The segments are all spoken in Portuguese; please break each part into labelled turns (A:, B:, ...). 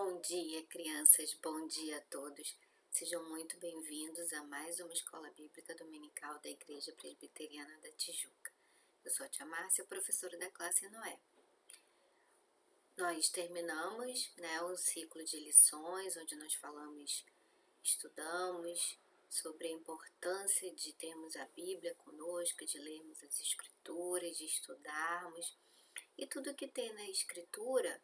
A: Bom dia, crianças, bom dia a todos. Sejam muito bem-vindos a mais uma Escola Bíblica Dominical da Igreja Presbiteriana da Tijuca. Eu sou a tia Márcia, professora da classe Noé. Nós terminamos um ciclo de lições onde nós estudamos sobre a importância de termos a Bíblia conosco, de lermos as Escrituras, de estudarmos. E tudo que tem na Escritura,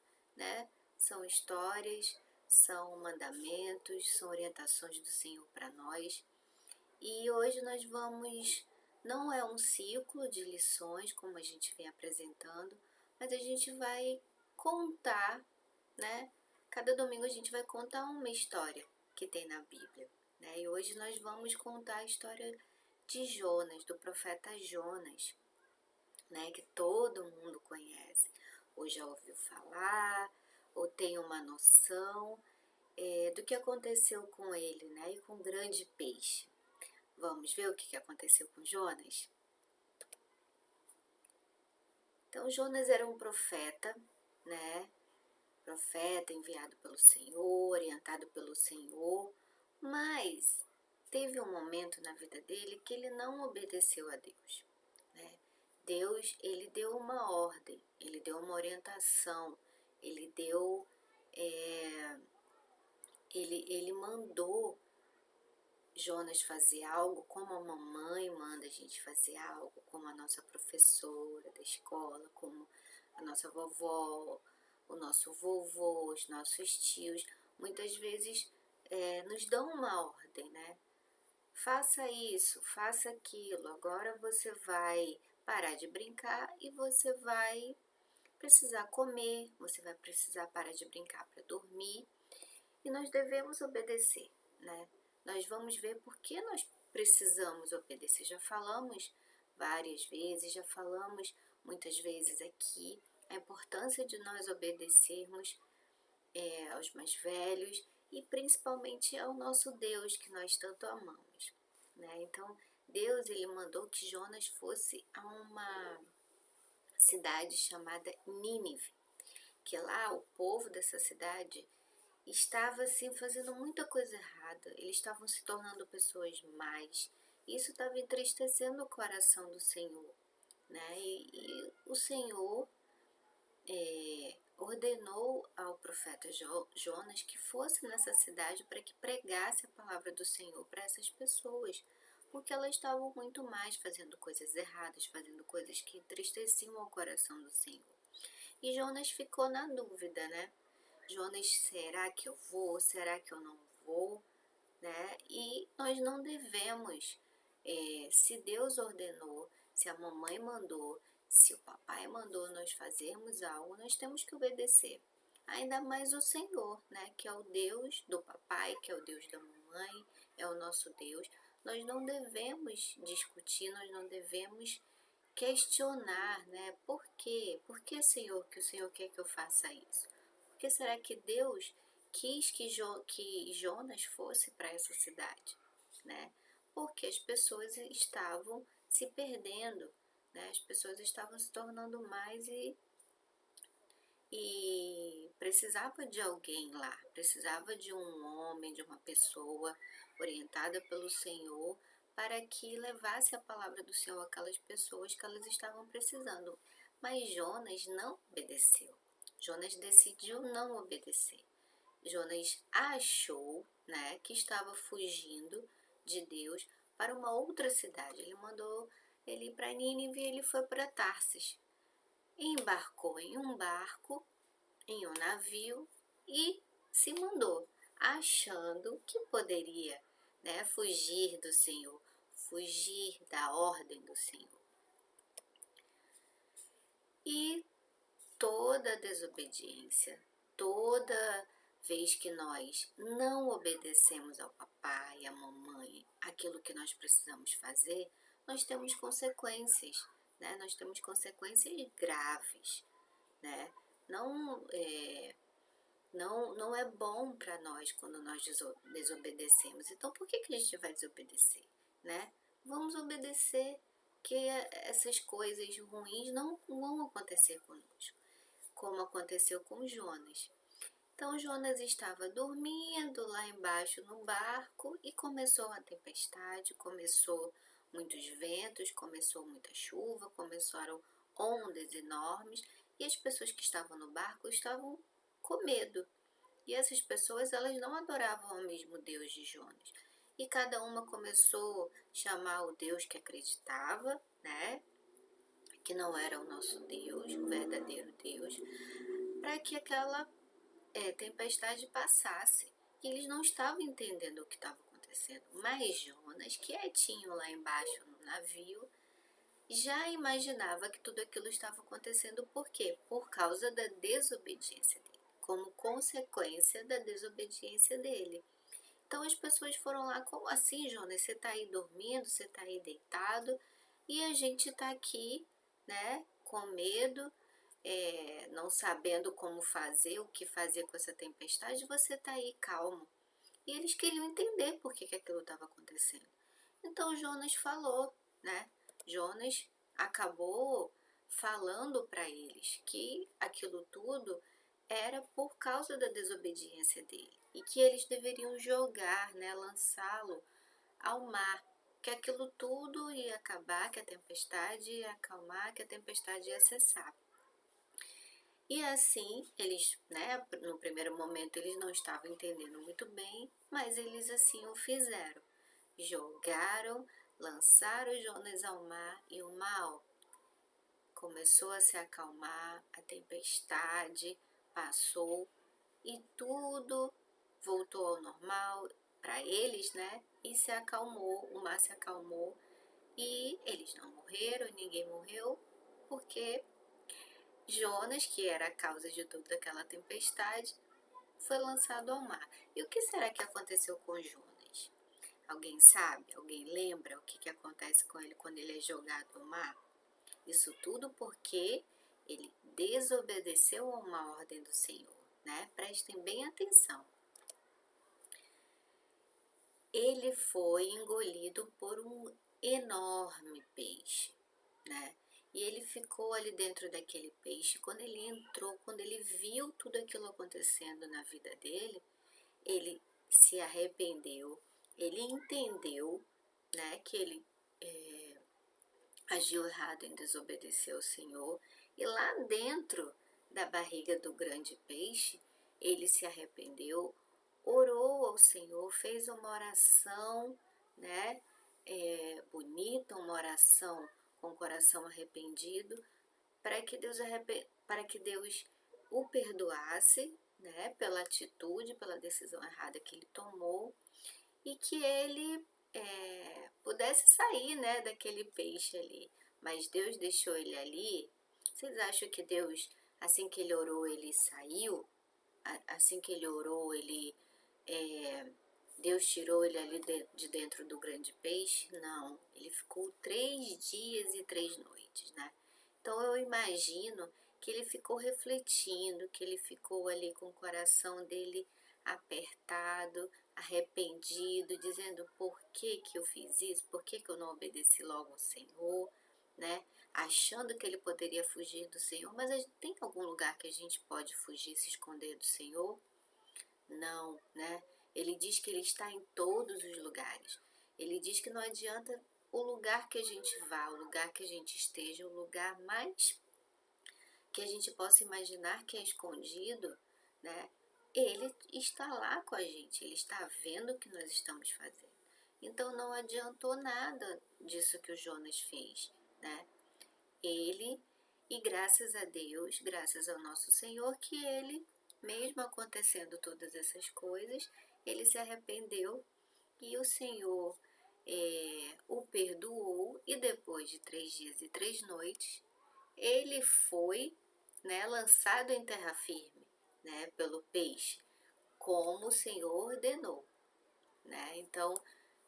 A: são histórias, são mandamentos, são orientações do Senhor para nós. E hoje nós não é um ciclo de lições como a gente vem apresentando, mas a gente vai contar, Cada domingo a gente vai contar uma história que tem na Bíblia, E hoje nós vamos contar a história de Jonas, do profeta Jonas, que todo mundo conhece, ou já ouviu falar, ou tem uma noção do que aconteceu com ele, e com o grande peixe. Vamos ver o que aconteceu com Jonas? Então, Jonas era um profeta, Profeta enviado pelo Senhor, orientado pelo Senhor, mas teve um momento na vida dele que ele não obedeceu a Deus, Deus, ele deu uma ordem, ele deu uma orientação, ele deu, ele mandou Jonas fazer algo como a mamãe manda a gente fazer algo, como a nossa professora da escola, como a nossa vovó, o nosso vovô, os nossos tios, muitas vezes nos dão uma ordem, Faça isso, faça aquilo, agora você vai parar de brincar e você vai precisar comer, você vai precisar parar de brincar para dormir e nós devemos obedecer, Nós vamos ver por que nós precisamos obedecer. Já falamos várias vezes, já falamos muitas vezes aqui a importância de nós obedecermos aos mais velhos e principalmente ao nosso Deus que nós tanto amamos, Então, Deus ele mandou que Jonas fosse a uma cidade chamada Nínive, que lá o povo dessa cidade estava assim fazendo muita coisa errada, eles estavam se tornando pessoas más, isso estava entristecendo o coração do Senhor, E o Senhor ordenou ao profeta Jonas que fosse nessa cidade para que pregasse a palavra do Senhor para essas pessoas, porque elas estavam muito mais fazendo coisas erradas, fazendo coisas que entristeciam o coração do Senhor. E Jonas ficou na dúvida, Jonas, será que eu vou? Será que eu não vou? E nós não devemos, se Deus ordenou, se a mamãe mandou, se o papai mandou nós fazermos algo, nós temos que obedecer. Ainda mais o Senhor, que é o Deus do papai, que é o Deus da mamãe, é o nosso Deus. Nós não devemos discutir, nós não devemos questionar, Por quê? Por que, Senhor, que o Senhor quer que eu faça isso? Por que será que Deus quis que Jonas fosse para essa cidade, Porque as pessoas estavam se perdendo, As pessoas estavam se tornando mais e precisava de alguém lá, precisava de um homem, de uma pessoa orientada pelo Senhor para que levasse a palavra do Senhor àquelas pessoas que elas estavam precisando. Mas Jonas não obedeceu. Jonas decidiu não obedecer. Jonas achou, que estava fugindo de Deus para uma outra cidade. Ele mandou ele ir para Nínive e ele foi para Tarsis. Embarcou em um barco, em um navio e se mandou, achando que poderia, fugir do Senhor, fugir da ordem do Senhor. E toda desobediência, toda vez que nós não obedecemos ao papai, à mamãe, aquilo que nós precisamos fazer, nós temos consequências, Nós temos consequências graves, Não é bom para nós quando nós desobedecemos. Então, por que a gente vai desobedecer, Vamos obedecer, que essas coisas ruins não vão acontecer conosco, como aconteceu com Jonas. Então Jonas estava dormindo lá embaixo no barco e começou a tempestade, começou muitos ventos, começou muita chuva, começaram ondas enormes e as pessoas que estavam no barco estavam com medo. E essas pessoas, elas não adoravam o mesmo Deus de Jonas. E cada uma começou a chamar o Deus que acreditava, né? Que não era o nosso Deus, o verdadeiro Deus, para que aquela tempestade passasse. E eles não estavam entendendo o que estava acontecendo. Mas Jonas, quietinho lá embaixo no navio, já imaginava que tudo aquilo estava acontecendo. Por quê? Por causa da desobediência dele, como consequência da desobediência dele. Então as pessoas foram lá: como assim, Jonas? Você está aí dormindo, você está aí deitado e a gente está aqui, né, com medo, não sabendo como fazer, o que fazer com essa tempestade, você está aí calmo. E eles queriam entender por que aquilo estava acontecendo. Então Jonas falou, né? Jonas acabou falando para eles que aquilo tudo era por causa da desobediência dele e que eles deveriam jogar, né, lançá-lo ao mar, que aquilo tudo ia acabar, que a tempestade ia acalmar, que a tempestade ia cessar. E assim, eles, né, no primeiro momento eles não estavam entendendo muito bem, mas eles assim o fizeram. Jogaram, lançaram Jonas ao mar e o mar começou a se acalmar, a tempestade passou e tudo voltou ao normal para eles, né? E se acalmou, o mar se acalmou e eles não morreram, ninguém morreu, porque Jonas, que era a causa de toda aquela tempestade, foi lançado ao mar. E o que será que aconteceu com Jonas? Alguém sabe? Alguém lembra o que acontece com ele quando ele é jogado ao mar? Isso tudo porque ele desobedeceu a uma ordem do Senhor, né? Prestem bem atenção. Ele foi engolido por um enorme peixe, né? E ele ficou ali dentro daquele peixe. Quando ele entrou, quando ele viu tudo aquilo acontecendo na vida dele, ele se arrependeu, ele entendeu, né, que ele agiu errado em desobedecer ao Senhor. E lá dentro da barriga do grande peixe, ele se arrependeu, orou ao Senhor, fez uma oração, né, bonita, uma oração com o coração arrependido, para que Deus o perdoasse, né, pela atitude, pela decisão errada que ele tomou e que ele pudesse sair, né, daquele peixe ali. Mas Deus deixou ele ali. Vocês acham que Deus, assim que ele orou, ele saiu? Assim que ele orou, Deus tirou ele ali de dentro do grande peixe? Não, ele ficou 3 dias e 3 noites, né? Então eu imagino que ele ficou refletindo, que ele ficou ali com o coração dele apertado, arrependido, dizendo: por que que eu fiz isso? Por que que eu não obedeci logo ao Senhor, né? Achando que ele poderia fugir do Senhor, mas tem algum lugar que a gente pode fugir, se esconder do Senhor? Não, né? Ele diz que ele está em todos os lugares. Ele diz que não adianta o lugar que a gente vá, o lugar que a gente esteja, o lugar mais que a gente possa imaginar que é escondido, né? Ele está lá com a gente, ele está vendo o que nós estamos fazendo. Então não adiantou nada disso que o Jonas fez, né? Ele, e graças a Deus, graças ao nosso Senhor, que ele, mesmo acontecendo todas essas coisas, ele se arrependeu e o Senhor o perdoou, e depois de 3 dias e 3 noites, ele foi, né, lançado em terra firme, né, pelo peixe, como o Senhor ordenou, né? Então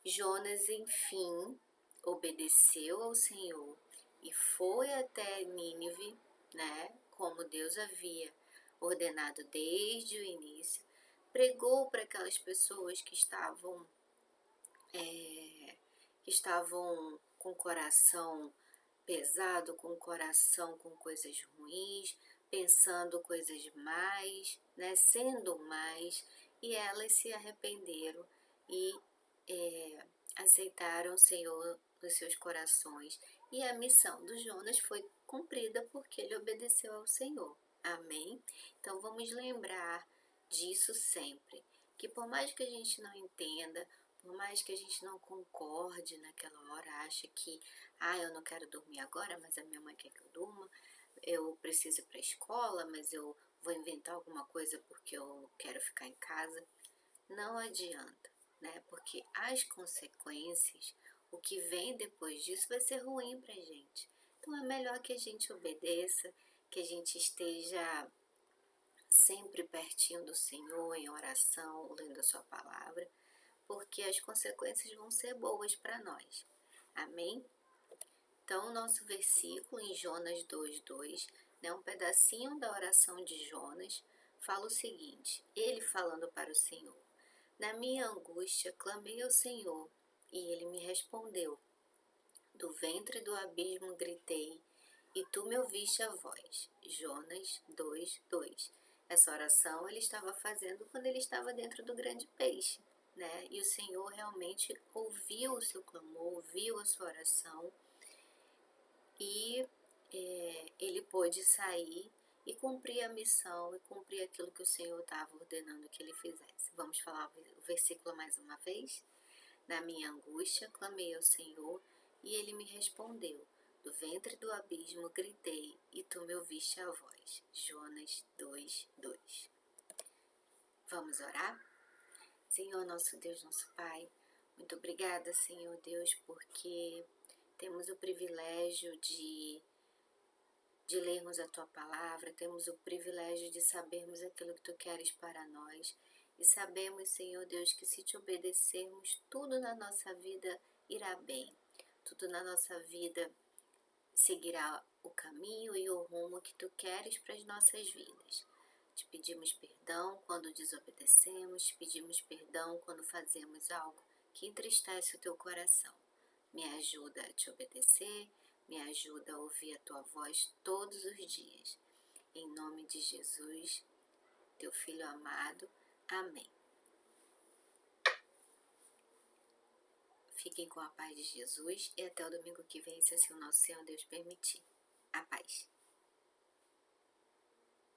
A: Jonas, enfim, obedeceu ao Senhor e foi até Nínive, né, como Deus havia ordenado desde o início, pregou para aquelas pessoas que estavam com o coração pesado, com o coração com coisas ruins, pensando coisas mais, né, sendo mais, e elas se arrependeram e aceitaram o Senhor nos seus corações. E a missão do Jonas foi cumprida porque ele obedeceu ao Senhor. Amém? Então vamos lembrar disso sempre, que por mais que a gente não entenda, por mais que a gente não concorde naquela hora, acha que, eu não quero dormir agora, mas a minha mãe quer que eu durma, eu preciso ir para a escola, mas eu vou inventar alguma coisa porque eu quero ficar em casa. Não adianta, né? Porque as consequências, o que vem depois disso vai ser ruim pra gente. Então é melhor que a gente obedeça, que a gente esteja sempre pertinho do Senhor, em oração, lendo a sua palavra, porque as consequências vão ser boas para nós. Amém? Então, o nosso versículo em Jonas 2:2, né, um pedacinho da oração de Jonas, fala o seguinte: ele falando para o Senhor: na minha angústia clamei ao Senhor, e ele me respondeu. Do ventre do abismo gritei, e tu me ouviste a voz. Jonas 2:2. Essa oração ele estava fazendo quando ele estava dentro do grande peixe, né? E o Senhor realmente ouviu o seu clamor, ouviu a sua oração, e ele pôde sair e cumprir a missão e cumprir aquilo que o Senhor estava ordenando que ele fizesse. Vamos falar o versículo mais uma vez? Na minha angústia clamei ao Senhor e ele me respondeu. Do ventre do abismo gritei e tu me ouviste a voz. Jonas 2:2. Vamos orar? Senhor, nosso Deus, nosso Pai, muito obrigada, Senhor Deus, porque temos o privilégio de lermos a Tua palavra, temos o privilégio de sabermos aquilo que Tu queres para nós. E sabemos, Senhor Deus, que se Te obedecermos, tudo na nossa vida irá bem. Tudo na nossa vida seguirá o caminho e o rumo que Tu queres para as nossas vidas. Te pedimos perdão quando desobedecemos, te pedimos perdão quando fazemos algo que entristece o Teu coração. Me ajuda a Te obedecer, me ajuda a ouvir a Tua voz todos os dias. Em nome de Jesus, Teu Filho amado. Amém. Fiquem com a paz de Jesus e até o domingo que vem, se assim o nosso Senhor Deus permitir. A paz.